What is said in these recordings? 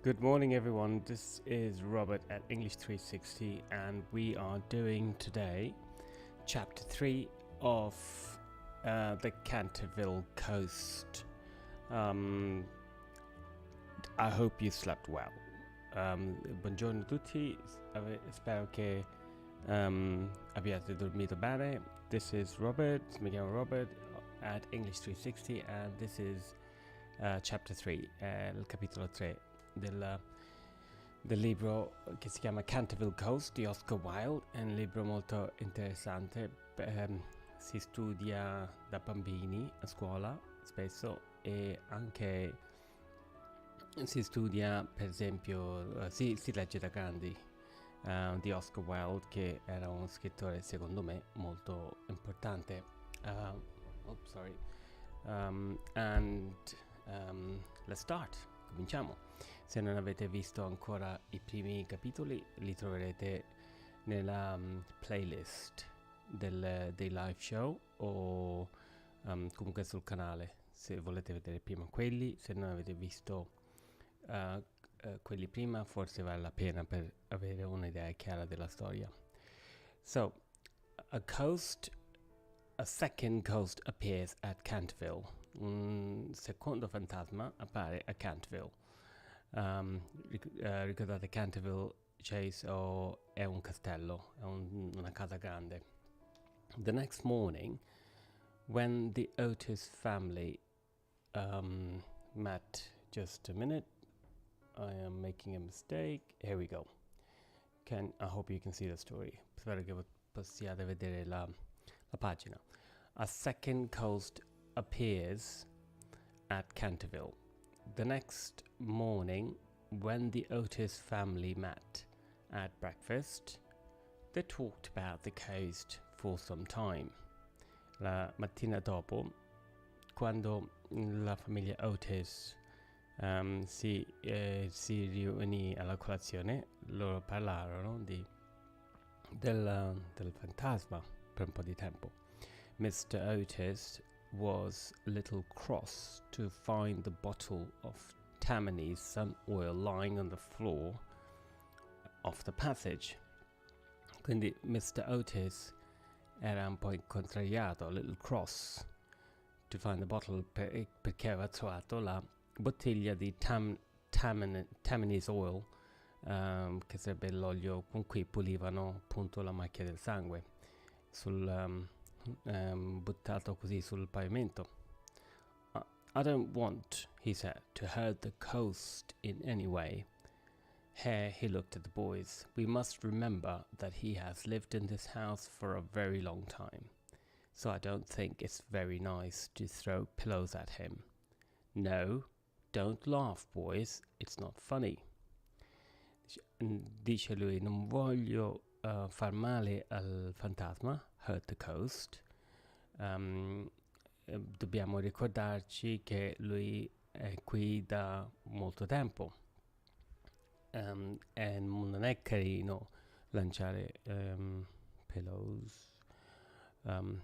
Good morning, everyone. This is Robert at English 360, and we are doing today chapter 3 of the Canterville Ghost. I hope you slept well. Buongiorno a tutti, spero che abbiate dormito bene. This is Robert, mi chiamo Robert at English 360, and this is chapter 3, il capitolo 3 del libro che si chiama Canterville Ghost di Oscar Wilde. È un libro molto interessante, si studia da bambini a scuola spesso, e anche si studia, per esempio, si legge da grandi, di Oscar Wilde, che era uno scrittore secondo me molto importante. Let's start. Cominciamo. Se non avete visto ancora i primi capitoli, li troverete nella playlist dei live show o comunque sul canale, se volete vedere prima quelli. Se non avete visto quelli prima, forse vale la pena per avere un'idea chiara della storia. So, a second ghost appears at Canterville. Un secondo fantasma appare a Canterville. Ricordate, Canterville Chase è un castello, è una casa grande. The next morning, when the Otis family met, just a minute, I am making a mistake. Here we go. I hope you can see the story. Spero che possiate vedere la pagina. A second ghost appears at Canterville. The next morning, when the Otis family met at breakfast, they talked about the ghost for some time. La mattina dopo, quando la famiglia Otis si riunì alla colazione, loro parlarono del fantasma per un po' di tempo. Mr. Otis was a little cross to find the bottle of Tammany's sun oil lying on the floor of the passage. Quindi Mr. Otis era un po' contrariato, a little cross to find the bottle, perché aveva trovato la bottiglia di Tammany's oil, che sarebbe l'olio con cui pulivano appunto la macchia del sangue, buttato così sul pavimento. I don't want, he said, to hurt the ghost in any way. Here he looked at the boys. We must remember that he has lived in this house for a very long time, so I don't think it's very nice to throw pillows at him. No, don't laugh, boys. It's not funny. Dice lui, non voglio far male al fantasma, hurt the ghost. Dobbiamo ricordarci che lui è qui da molto tempo, e non è carino lanciare pillows,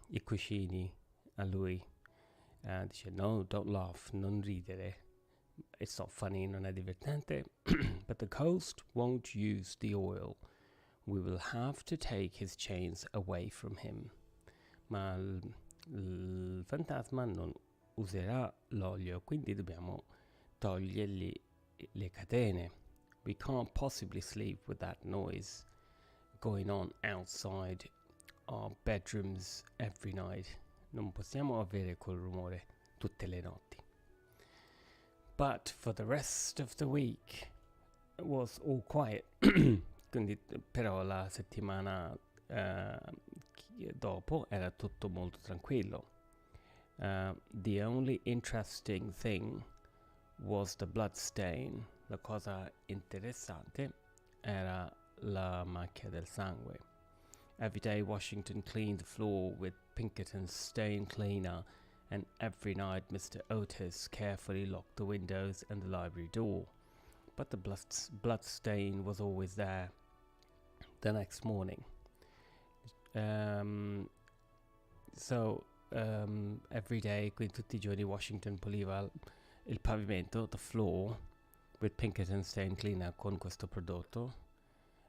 i cuscini a lui. Dice, no, don't laugh, non ridere. It's not funny, non è divertente. But the ghost won't use the oil. We will have to take his chains away from him. Ma il fantasma non userà l'olio, quindi dobbiamo togliergli le catene. We can't possibly sleep with that noise going on outside our bedrooms every night. Non possiamo avere quel rumore tutte le notti. But for the rest of the week it was all quiet. Quindi, però la settimana dopo era tutto molto tranquillo. The only interesting thing was the blood stain. La cosa interessante era la macchia del sangue. Every day Washington cleaned the floor with Pinkerton's stain cleaner, and every night Mr. Otis carefully locked the windows and the library door. But the blood stain was always there. The next morning. Every day, quindi tutti i giorni, Washington puliva il pavimento, the floor, with Pinkerton Stain Cleaner, con questo prodotto.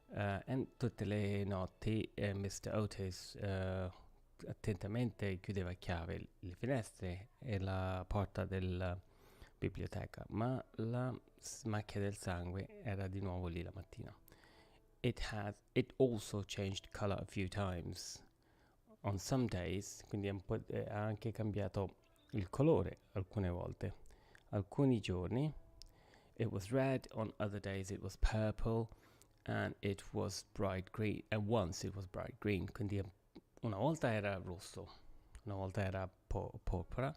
E tutte le notti Mr. Otis attentamente chiudeva a chiave le finestre e la porta della biblioteca, ma la macchia del sangue era di nuovo lì la mattina. It also changed color a few times on some days, quindi ha anche cambiato il colore alcune volte. Alcuni giorni it was red, on other days it was purple, and it was bright green, and once it was bright green, quindi una volta era rosso, una volta era porpora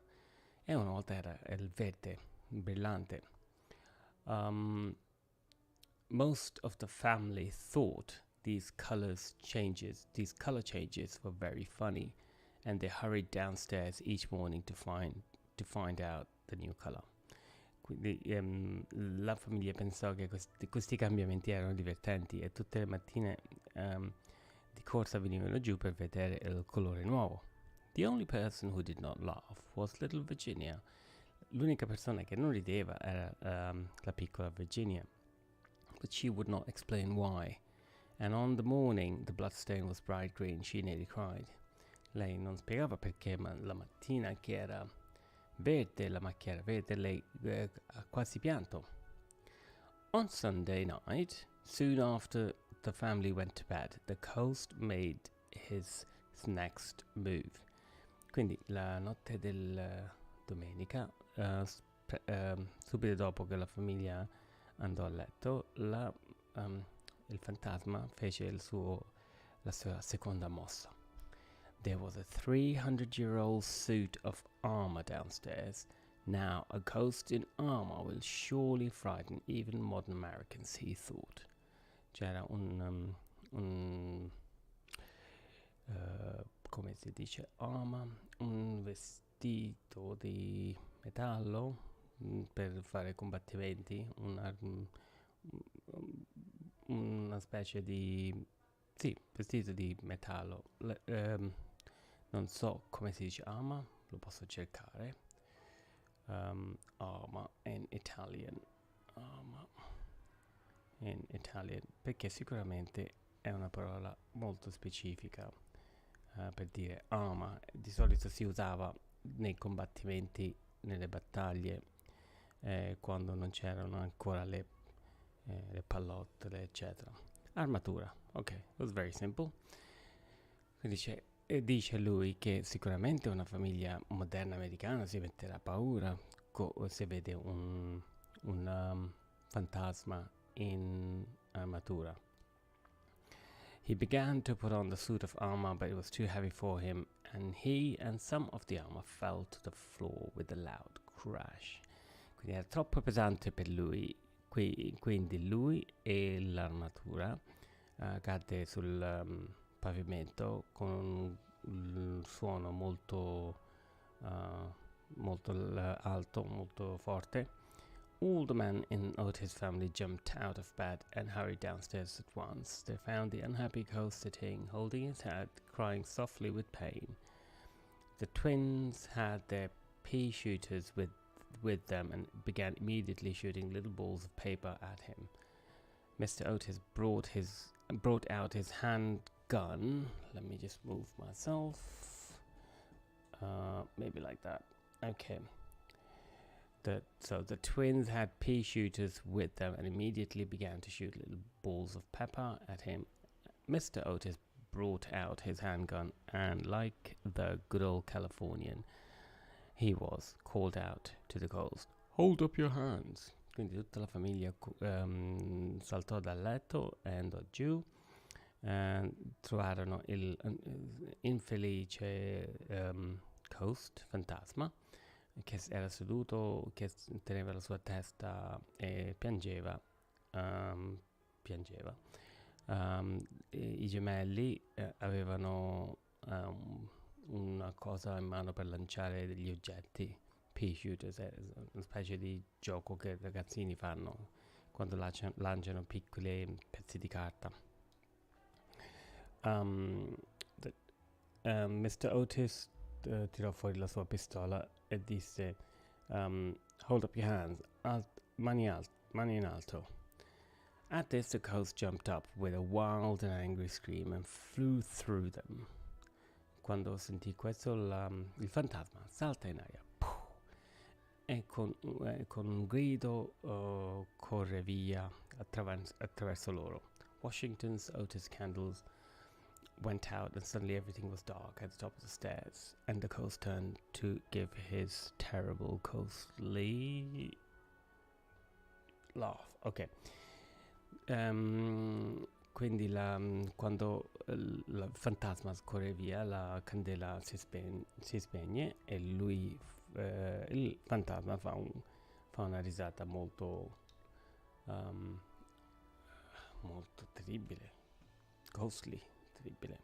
e una volta era il verde brillante. Most of the family thought these color changes were very funny, and they hurried downstairs each morning to find out the new color. Quindi la famiglia pensò che questi cambiamenti erano divertenti e tutte le mattine di corsa venivano giù per vedere il colore nuovo. The only person who did not laugh was little Virginia. L'unica persona che non rideva era la piccola Virginia. But she would not explain why. And on the morning the bloodstain was bright green, she nearly cried. Lei non spiegava perché, ma la mattina che era verde, la macchia era verde, lei ha quasi pianto. On Sunday night, soon after the family went to bed, the ghost made his next move. Quindi la notte del domenica, subito dopo che la famiglia andò a letto, il fantasma fece la sua seconda mossa. There was a 300-year-old suit of armor downstairs. Now a ghost in armor will surely frighten even modern Americans, he thought. C'era come si dice, armor, un vestito di metallo per fare combattimenti, una specie di vestito di metallo. Non so come si dice armor, lo posso cercare. Armor in Italian, perché sicuramente è una parola molto specifica per dire armor. Di solito si usava nei combattimenti, nelle battaglie, quando non c'erano ancora le pallottole, eccetera. Armatura, ok, it was very simple. Dice lui che sicuramente una famiglia moderna americana si metterà paura se vede un fantasma in armatura. He began to put on the suit of armor, but it was too heavy for him, and he and some of the armor fell to the floor with a loud crash. Quindi era troppo pesante per lui, quindi lui e l'armatura cadde sul pavimento con un suono molto alto, molto forte. All the men in Otis' family jumped out of bed and hurried downstairs at once. They found the unhappy ghost sitting, holding his head, crying softly with pain. The twins had their pea shooters with them and began immediately shooting little balls of paper at him. Mr. Otis brought out his handgun. Let me just move myself. Maybe like that. Okay. So the twins had pea shooters with them and immediately began to shoot little balls of pepper at him. Mr. Otis brought out his handgun and, like the good old Californian he was, called out to the ghost, "Hold up your hands." Quindi tutta la famiglia saltò dal letto e andò giù. Trovarono il infelice ghost, fantasma, che era seduto, che teneva la sua testa e piangeva. I gemelli avevano una cosa in mano per lanciare degli oggetti, pea shooters, è una specie di gioco che i ragazzini fanno quando lanciano piccoli pezzi di carta. Mr. Otis tirò fuori la sua pistola e disse, "Hold up your hands, mani mani in alto. At this, the ghost jumped up with a wild and angry scream and flew through them. Quando sentì questo, il fantasma salta in aria e con un grido corre via attraverso loro. Washington's Otis candles went out and suddenly everything was dark at the top of the stairs, and the ghost turned to give his terrible ghostly laugh. Ok. Quindi quando il fantasma scorre via, la candela si spegne e lui, il fantasma fa una risata molto terribile, ghostly, terribile.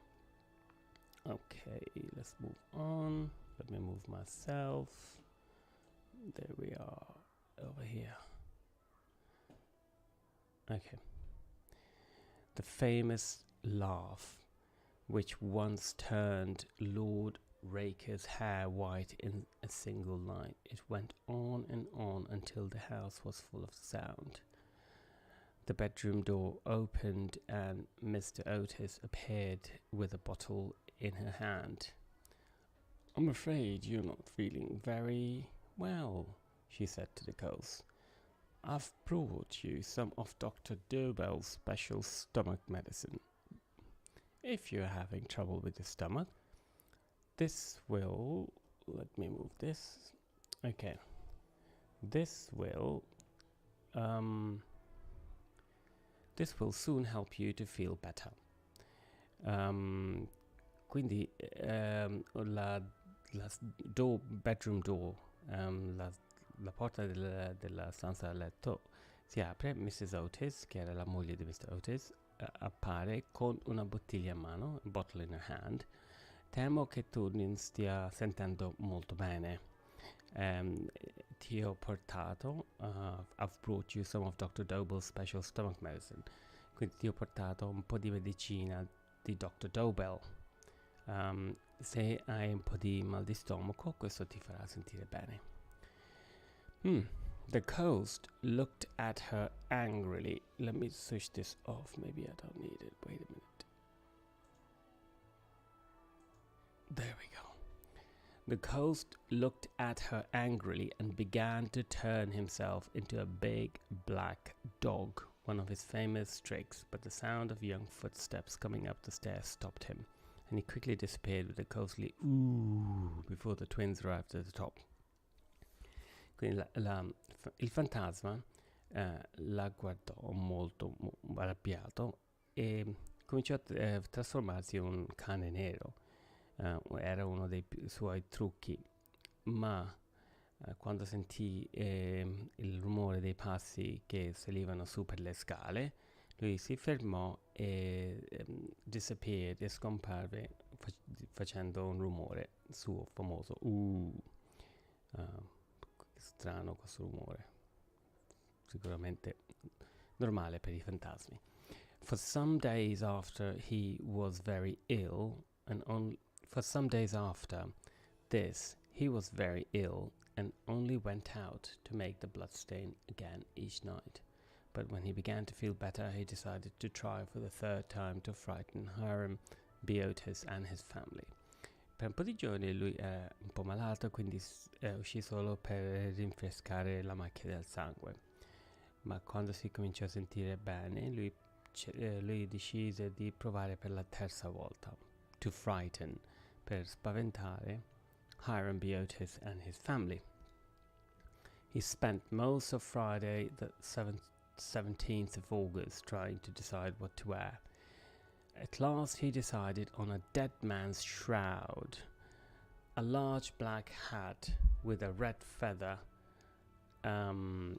Okay, let's move on. Let me move myself. There we are, over here. Okay. The famous laugh, which once turned Lord Raker's hair white in a single night. It went on and on until the house was full of sound. The bedroom door opened and Mr. Otis appeared with a bottle in her hand. "I'm afraid you're not feeling very well," she said to the ghost. "I've brought you some of Dr. Dobell's special stomach medicine. If you're having trouble with your stomach, this will... Let me move this. Okay. This will soon help you to feel better." Quindi la bedroom door, la porta della stanza da letto si apre. Mrs. Otis, che era la moglie di Mr. Otis, appare con una bottiglia in mano, a bottle in her hand. "Temo che tu non stia sentendo molto bene. Ti ho portato, I've brought you some of Dr. Dobell's special stomach medicine." Quindi ti ho portato un po' di medicina di Dr. Dobell. Se hai un po' di mal di stomaco, questo ti farà sentire bene. The ghost looked at her angrily. Let me switch this off. Maybe I don't need it. Wait a minute. There we go. The ghost looked at her angrily and began to turn himself into a big black dog, one of his famous tricks, but the sound of young footsteps coming up the stairs stopped him, and he quickly disappeared with a ghostly ooh before the twins arrived at the top. Quindi il fantasma la guardò molto arrabbiato e cominciò a trasformarsi in un cane nero. Era uno dei suoi trucchi, ma quando sentì il rumore dei passi che salivano su per le scale, lui si fermò e disappeared e scomparve facendo un rumore suo famoso strano questo rumore, sicuramente normale per i fantasmi. For some days after he was very ill, for some days after this, he was very ill and only went out to make the bloodstain again each night. But when he began to feel better, he decided to try for the third time to frighten Hiram B. Otis and his family. Per un po' di giorni lui era un po' malato, quindi uscì solo per rinfrescare la macchia del sangue. Ma quando si cominciò a sentire bene, lui decise di provare per la terza volta, to frighten, per spaventare Hiram B. Otis and his family. He spent most of Friday, the 17th of August, trying to decide what to wear. At last he decided on a dead man's shroud, a large black hat with a red feather in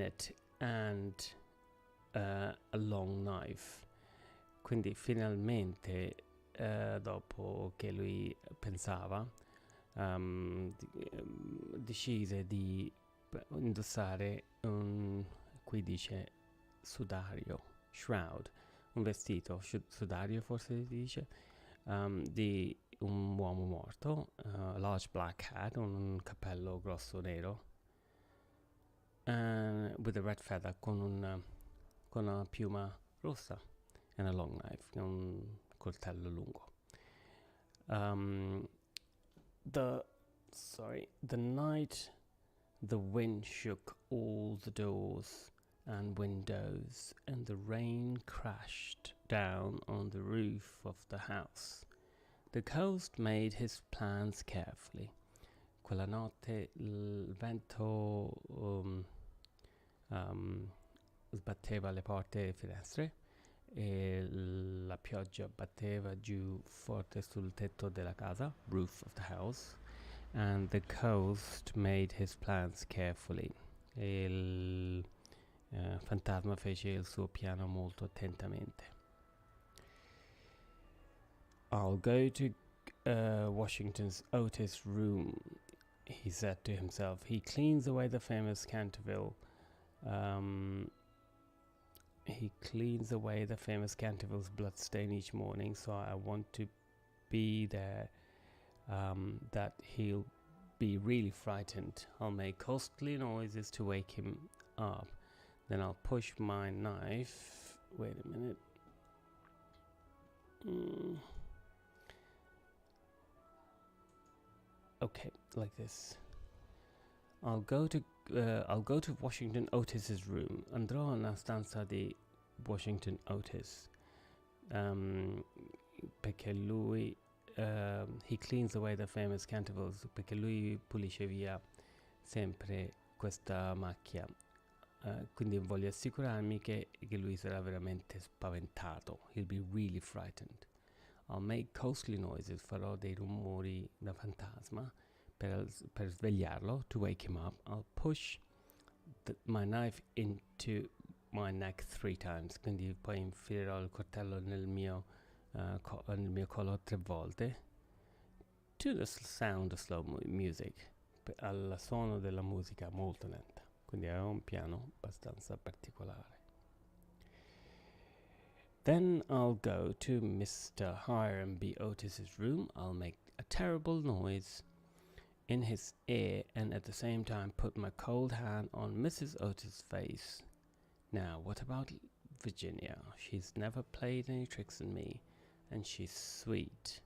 it, and a long knife. Quindi finalmente, dopo che lui pensava, decise di indossare qui dice sudario, shroud, un vestito sudario forse si dice, di un uomo morto, large black hat, un cappello grosso nero, with a red feather, con una piuma rossa, and a long knife, un coltello lungo. The night the wind shook all the doors and windows, and the rain crashed down on the roof of the house. The ghost made his plans carefully. Quella notte il vento sbatteva le porte e le finestre e la pioggia batteva giù forte sul tetto della casa, roof of the house, and the ghost made his plans carefully. Il fantasma fece il suo piano molto attentamente. I'll go to Washington's Otis room, he said to himself. He cleans away the famous Canterville Canterville's bloodstain each morning, so I want to be there, that he'll be really frightened. I'll make ghostly noises to wake him up. Then I'll push my knife. Wait a minute. Okay, like this. I'll go to Washington Otis's room. Andrò nella stanza di Washington Otis, perché lui he cleans away the famous Cantervilles, perché lui pulisce via sempre questa macchia. Quindi voglio assicurarmi che lui sarà veramente spaventato. He'll be really frightened. I'll make ghostly noises, farò dei rumori da fantasma per svegliarlo, to wake him up. I'll push my knife into my neck 3 times, quindi poi infilerò il coltello nel mio collo 3 volte. To the sound of slow music, al suono della musica molto lenta. Quindi è un piano abbastanza particolare. Then I'll go to Mr. Hiram B. Otis's room. I'll make a terrible noise in his ear and at the same time put my cold hand on Mrs. Otis' face. Now, what about Virginia? She's never played any tricks on me, and she's sweet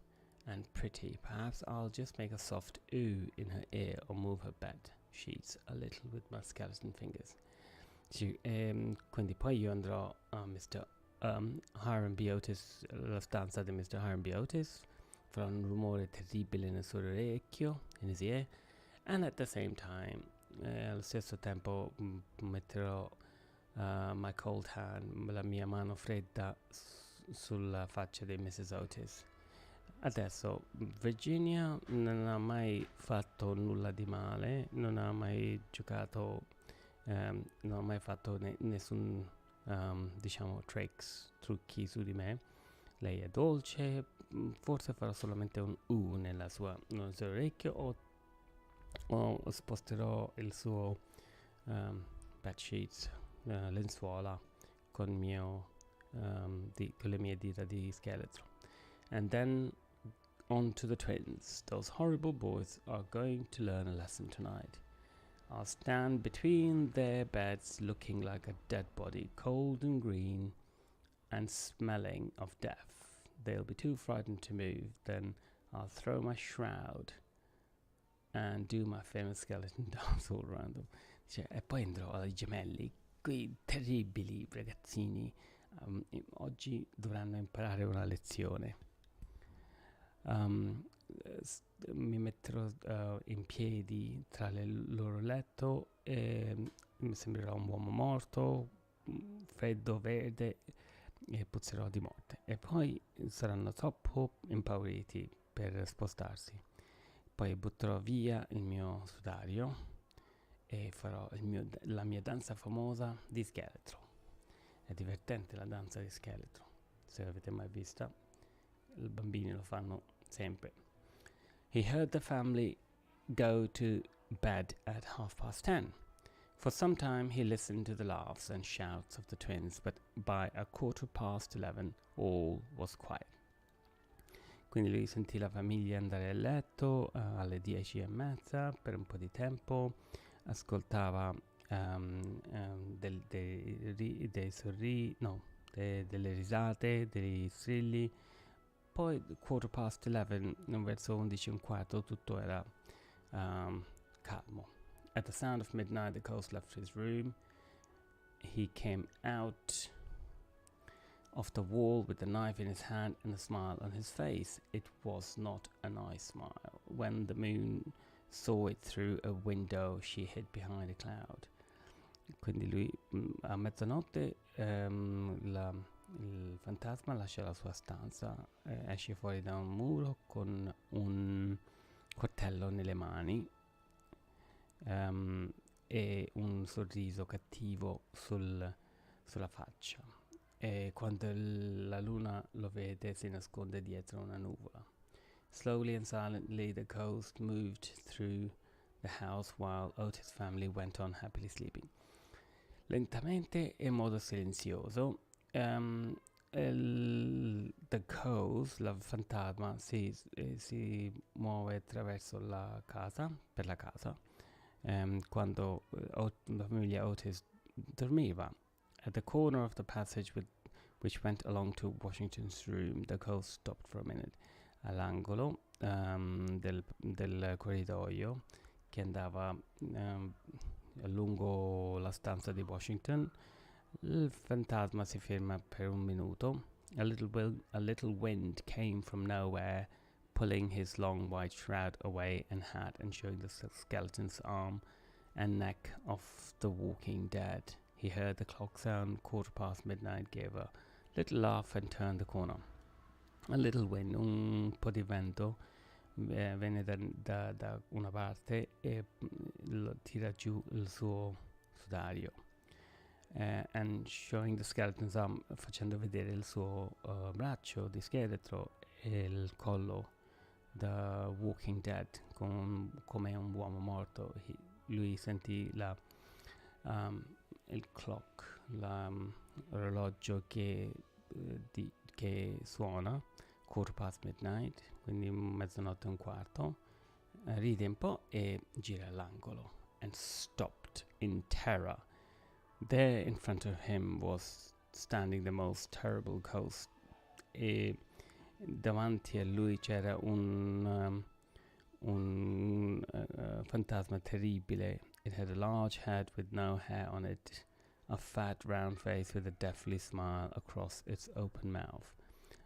and pretty. Perhaps I'll just make a soft ooh in her ear or move her bed sheets a little with my skeleton fingers. Quindi poi io andrò a Mr. Hiram B. Otis, la stanza di Mr. Hiram B. Otis, farò un rumore terribile nel suo orecchio, in his ear, and at the same time, allo stesso tempo metterò my cold hand, la mia mano fredda sulla faccia di Mrs. Otis. Adesso Virginia non ha mai fatto nulla di male, non ha mai giocato, non ha mai fatto nessun diciamo trucchi su di me. Lei è dolce, forse farò solamente un U nel suo orecchio o sposterò il suo bed sheets, lenzuola con le mie dita di scheletro. And then on to the twins. Those horrible boys are going to learn a lesson tonight. I'll stand between their beds looking like a dead body, cold and green and smelling of death. They'll be too frightened to move. Then I'll throw my shroud and do my famous skeleton dance all around them. E poi andrò ai gemelli, quei terribili ragazzini. Oggi dovranno imparare una lezione. Mi metterò in piedi tra il loro letto e mi sembrerò un uomo morto, freddo, verde, e puzzerò di morte. E poi saranno troppo impauriti per spostarsi. Poi butterò via il mio sudario e farò la mia danza famosa di scheletro. È divertente la danza di scheletro, se l'avete mai vista. I bambini lo fanno sempre. He heard the family go to bed at 10:30. For some time he listened to the laughs and shouts of the twins, but by 11:15 all was quiet. Quindi lui sentì la famiglia andare a letto alle 10:30 per un po' di tempo, ascoltava delle risate, dei strilli. Poi 11:15, verso 11:15, tutto era calmo. At the sound of midnight, the ghost left his room. He came out of the wall with the knife in his hand and a smile on his face. It was not a nice smile. When the moon saw it through a window, she hid behind a cloud. Quindi lui a mezzanotte il fantasma lascia la sua stanza, esce fuori da un muro con un coltello nelle mani e un sorriso cattivo sulla faccia. E quando la luna lo vede si nasconde dietro una nuvola. Slowly and silently the ghost moved through the house while Otis' family went on happily sleeping. Lentamente e in modo silenzioso, the ghost, la fantasma, si muove attraverso per la casa, quando la famiglia Otis dormiva. At the corner of the passage which went along to Washington's room, the ghost stopped for a minute. All'angolo del corridoio che andava lungo la stanza di Washington, il fantasma si ferma per un minuto. A little wind came from nowhere, pulling his long white shroud away and hat and showing the skeleton's arm and neck of the walking dead. He heard the clock sound 11:15 midnight, gave a little laugh and turned the corner. A little wind, un po' di vento, venne da una parte e tira giù il suo sudario. And showing the skeleton's arm, facendo vedere il suo braccio di scheletro e il collo da Walking Dead, come un uomo morto. Lui sentì il clock, l'orologio che suona 11:15 midnight, quindi mezzanotte e un quarto. Ride un po' e gira all'angolo. And stopped in terror. There in front of him was standing the most terrible ghost. E davanti a lui c'era un fantasma terribile. It had a large head with no hair on it, a fat round face with a deathly smile across its open mouth.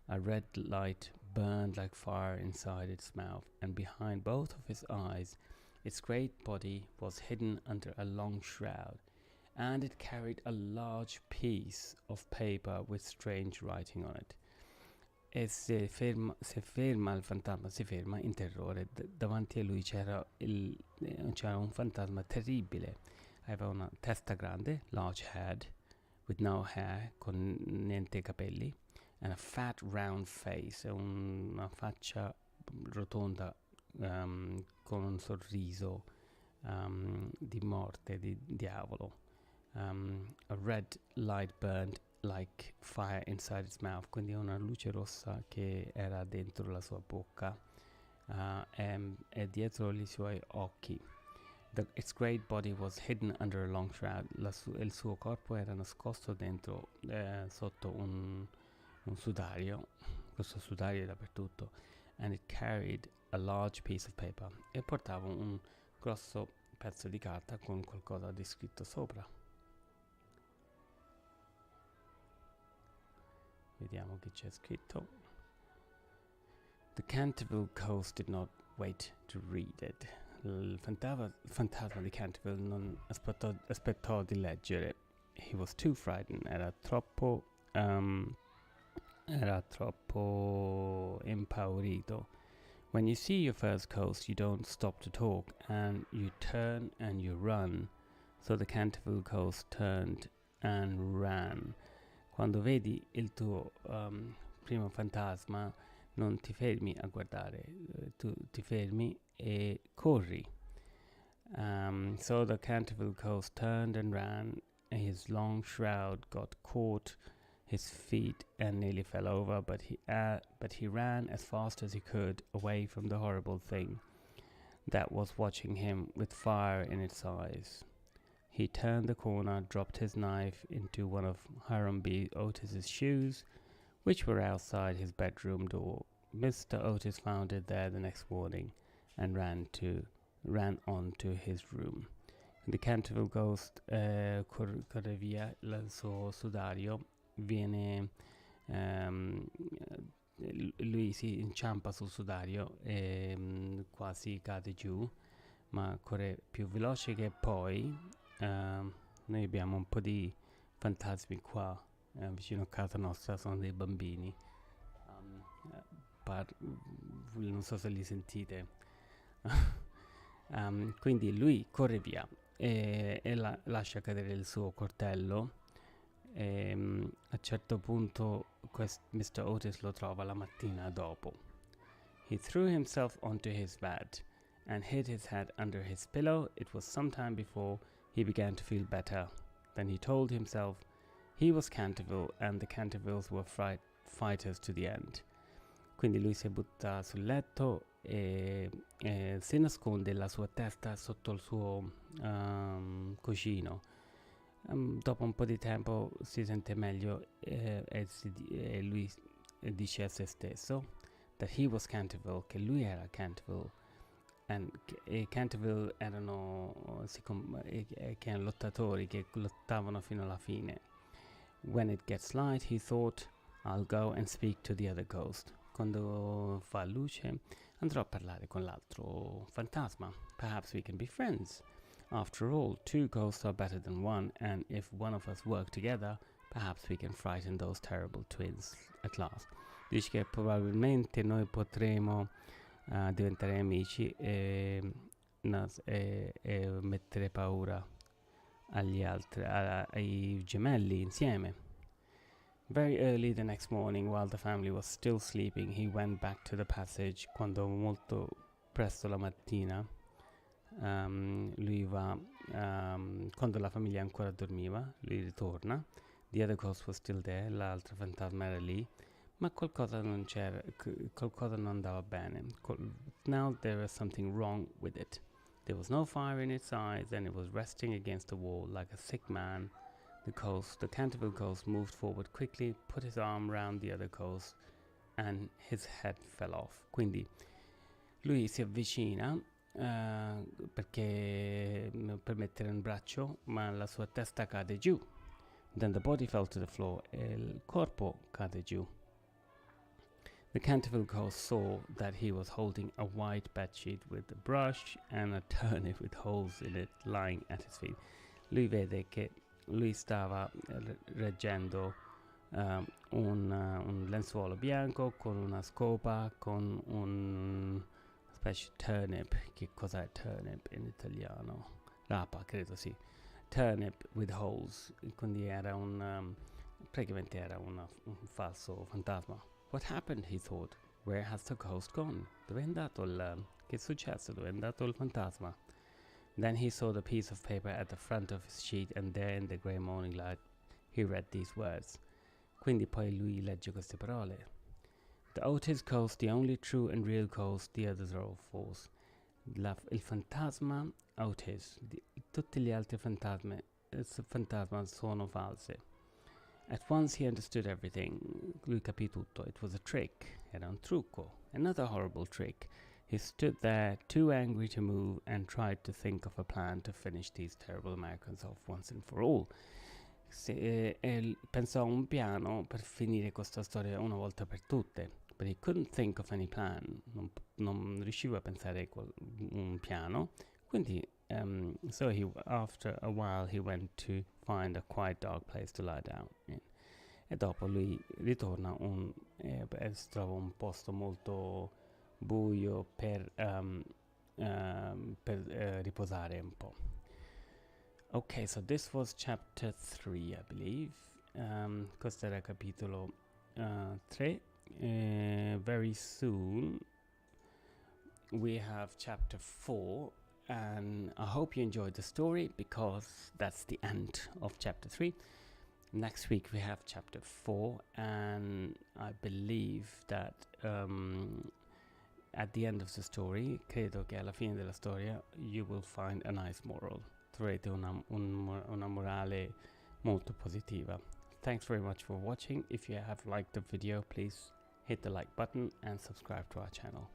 A red light burned like fire inside its mouth, and behind both of his eyes, its great body was hidden under a long shroud, and it carried a large piece of paper with strange writing on it. E il fantasma si ferma in terrore. Davanti a lui c'era un fantasma terribile. Aveva una testa grande, large head, with no hair, con niente capelli, and a fat round face, una faccia rotonda con un sorriso di morte, di diavolo. A red light burned like fire inside its mouth, quindi una luce rossa che era dentro la sua bocca e dietro i suoi occhi. Its great body was hidden under a long shroud. Il suo corpo era nascosto dentro, sotto un sudario. Questo sudario è dappertutto. And it carried a large piece of paper. E portava un grosso pezzo di carta con qualcosa di scritto sopra. Vediamo che c'è scritto. The Canterville Ghost did not wait to read it. Il fantasma di Canterville non aspettò di leggere. He was too frightened. Era troppo impaurito. When you see your first ghost, you don't stop to talk, and you turn and you run. So the Canterville Ghost turned and ran. Quando vedi il tuo primo fantasma, non ti fermi a guardare, tu ti fermi e corri. So the Canterville Ghost turned and ran. His long shroud got caught his feet and nearly fell over, but he ran as fast as he could away from the horrible thing that was watching him with fire in its eyes. He turned the corner, dropped his knife into one of Harambee Otis's shoes, which were outside his bedroom door. Mr. Otis found it there the next morning and ran on to his room. The Canterville Ghost corre via, il suo sudario viene lui si inciampa sul sudario e quasi cade giù, ma corre più veloce che poi. Noi abbiamo un po' di fantasmi qua vicino a casa nostra, sono dei bambini. Non so se li sentite. Quindi lui corre via e lascia cadere il suo coltello. A un certo punto Mr. Otis lo trova la mattina dopo. He threw himself onto his bed and hid his head under his pillow. It was some time before he began to feel better. Then he told himself he was Canterville and the Cantervilles were fighters to the end. Quindi lui si butta sul letto e si nasconde la sua testa sotto il suo cuscino. Dopo un po' di tempo si sente meglio e lui dice a se stesso that he was Canterville, che lui era Canterville, e Canterville erano lottatori che lottavano fino alla fine. When it gets light, he thought, I'll go and speak to the other ghost. Quando fa luce andrò a parlare con l'altro fantasma. Perhaps we can be friends. After all, two ghosts are better than one, and if one of us work together, perhaps we can frighten those terrible twins at last. Dice che probabilmente noi potremo diventare amici e mettere paura agli altri, ai gemelli insieme. Very early the next morning, while the family was still sleeping, he went back to the passage. Quando molto presto la mattina lui va, quando la famiglia ancora dormiva, lui ritorna. The other ghost was still there, l'altro fantasma era lì, ma qualcosa non c'era, qualcosa non andava bene. Now there was something wrong with it. There was no fire in its eyes, and it was resting against the wall like a sick man. The Canterville Ghost moved forward quickly, put his arm round the other ghost, and his head fell off. Quindi lui si avvicina perché per mettere un braccio, ma la sua testa cade giù. Then the body fell to the floor e il corpo cade giù. The Canterville Ghost saw that he was holding a white bedsheet with a brush and a turnip with holes in it lying at his feet. Lui vede che lui stava reggendo un lenzuolo bianco con una scopa, con un specie turnip. Che cos'è turnip in italiano? Rapa, credo sì. Turnip with holes. Quindi era praticamente era un falso fantasma. What happened, he thought. Where has the ghost gone? Dove è andato che è successo? Dove è andato il fantasma? Then he saw the piece of paper at the front of his sheet, and there in the grey morning light he read these words. Quindi poi lui legge queste parole. The Otis ghost, the only true and real ghost, the others are all false. Il fantasma Otis, tutti gli altri fantasma sono false. At once he understood everything. Lui capì tutto. It was a trick. Era un trucco. Another horrible trick. He stood there, too angry to move, and tried to think of a plan to finish these terrible Americans off once and for all. Pensò a un piano per finire questa storia una volta per tutte. But he couldn't think of any plan. Non riusciva a pensare un piano. Quindi, so after a while he went to find a quiet dark place to lie down in. E dopo lui ritorna e trova un posto molto buio per riposare un po'. Okay, so this was chapter 3, I believe. Questo era capitolo 3. Very soon we have chapter 4, and I hope you enjoyed the story, because that's the end of chapter 3. Next week we have chapter 4, and I believe that at the end of the story, credo che alla fine della storia, you will find a nice moral. troverete una morale molto positiva. Thanks very much for watching. If you have liked the video, please hit the like button and subscribe to our channel.